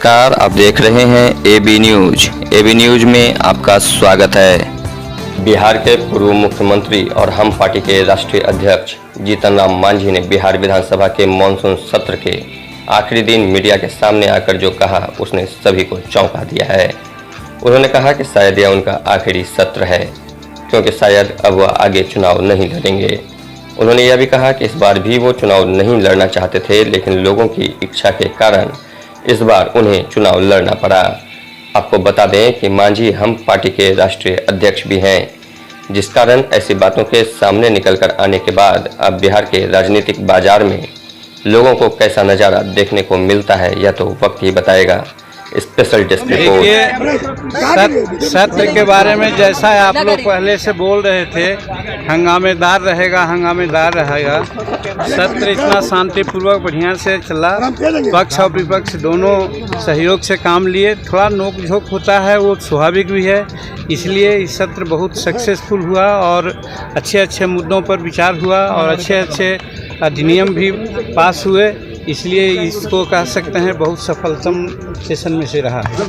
नमस्कार, आप देख रहे हैं एबी न्यूज। एबी न्यूज में आपका स्वागत है। बिहार के पूर्व मुख्यमंत्री और हम पार्टी के राष्ट्रीय अध्यक्ष जीतन राम मांझी ने बिहार विधानसभा के मानसून सत्र के आखिरी दिन मीडिया के सामने आकर जो कहा उसने सभी को चौंका दिया है। उन्होंने कहा कि शायद यह उनका आखिरी सत्र है, क्योंकि शायद अब वह आगे चुनाव नहीं लड़ेंगे। उन्होंने यह भी कहा कि इस बार भी वो चुनाव नहीं लड़ना चाहते थे, लेकिन लोगों की इच्छा के कारण इस बार उन्हें चुनाव लड़ना पड़ा। आपको बता दें कि मांझी हम पार्टी के राष्ट्रीय अध्यक्ष भी हैं, जिस कारण ऐसी बातों के सामने निकलकर आने के बाद अब बिहार के राजनीतिक बाजार में लोगों को कैसा नज़ारा देखने को मिलता है यह तो वक्त ही बताएगा। Special desk report. सत्र के बारे में जैसा आप लोग पहले से बोल रहे थे, हंगामेदार रहेगा। सत्र इतना शांतिपूर्वक बढ़िया से चला, पक्ष और विपक्ष दोनों सहयोग से काम लिए। थोड़ा नोक झोंक होता है, वो स्वाभाविक भी है, इसलिए इस सत्र बहुत सक्सेसफुल हुआ और अच्छे मुद्दों पर विचार हुआ और अच्छे अधिनियम भी पास हुए। इसलिए इसको कह सकते हैं बहुत सफलतम सेशन में से रहा है।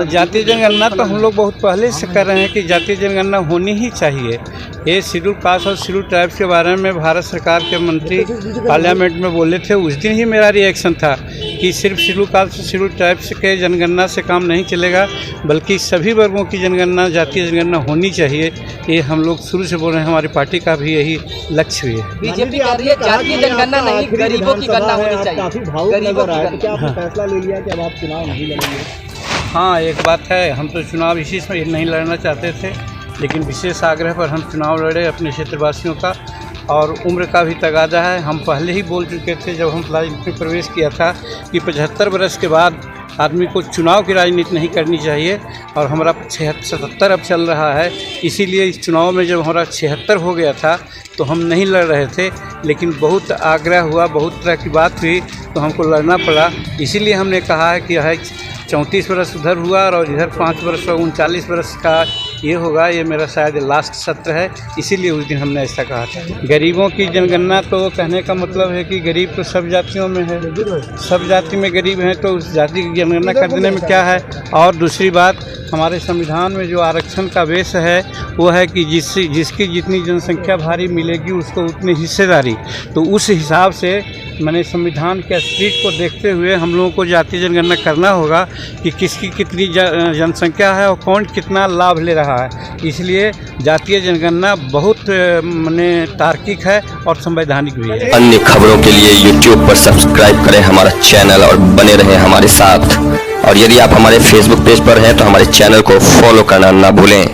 जातीय जनगणना तो हम लोग बहुत पहले से कर रहे हैं कि जातीय जनगणना होनी ही चाहिए। ये शेड्यूल कास्ट और शेड्यूल ट्राइब्स के बारे में भारत सरकार के मंत्री पार्लियामेंट में बोले थे। उस दिन ही मेरा रिएक्शन था कि सिर्फ शेड्यूल कास्ट और शेड्यूल ट्राइब्स के जनगणना से काम नहीं चलेगा, बल्कि सभी वर्गों की जनगणना, जातीय जनगणना होनी चाहिए। ये हम लोग शुरू से बोल रहे हैं, हमारी पार्टी का भी यही लक्ष्य भी है। बीजेपी कह रही है जातीय जनगणना नहीं, गरीबों की गणना होनी चाहिए। काफी भावुक नजर आया, तो क्या आपने फैसला ले लिया कि अब आप चुनाव नहीं लड़ेंगे? हाँ, एक बात है, हम तो चुनाव इसी में नहीं लड़ना चाहते थे, लेकिन विशेष आग्रह पर हम चुनाव लड़े अपने क्षेत्रवासियों का, और उम्र का भी तगादा है। हम पहले ही बोल चुके थे जब हम राजनीति में प्रवेश किया था कि 75 वर्ष के बाद आदमी को चुनाव की राजनीति नहीं करनी चाहिए, और हमारा 77 अब चल रहा है। इसीलिए इस चुनाव में जब हमारा 76 हो गया था तो हम नहीं लड़ रहे थे, लेकिन बहुत आग्रह हुआ, बहुत तरह की बात हुई तो हमको लड़ना पड़ा। इसीलिए हमने कहा है कि यह 34 वर्ष उधर हुआ और इधर 5 वर्ष और 39 वर्ष का ये होगा। ये मेरा शायद लास्ट सत्र है, इसीलिए उस दिन हमने ऐसा कहा था। गरीबों की जनगणना तो कहने का मतलब है कि गरीब तो सब जातियों में है, सब जाति में गरीब हैं, तो उस जाति की जनगणना कर देने में क्या है। और दूसरी बात, हमारे संविधान में जो आरक्षण का वेश है वो है कि जिसकी जितनी जनसंख्या भारी मिलेगी उसको उतनी हिस्सेदारी। तो उस हिसाब से मैंने संविधान के स्पिरिट को देखते हुए हम लोगों को जातीय जनगणना करना होगा कि किसकी कितनी जनसंख्या है और कौन कितना लाभ ले रहा है। इसलिए जातीय जनगणना बहुत माने तार्किक है और संवैधानिक भी है। अन्य खबरों के लिए YouTube पर सब्सक्राइब करें हमारा चैनल और बने रहें हमारे साथ। और यदि आप हमारे Facebook पेज पर हैं तो हमारे चैनल को फॉलो करना ना भूलें।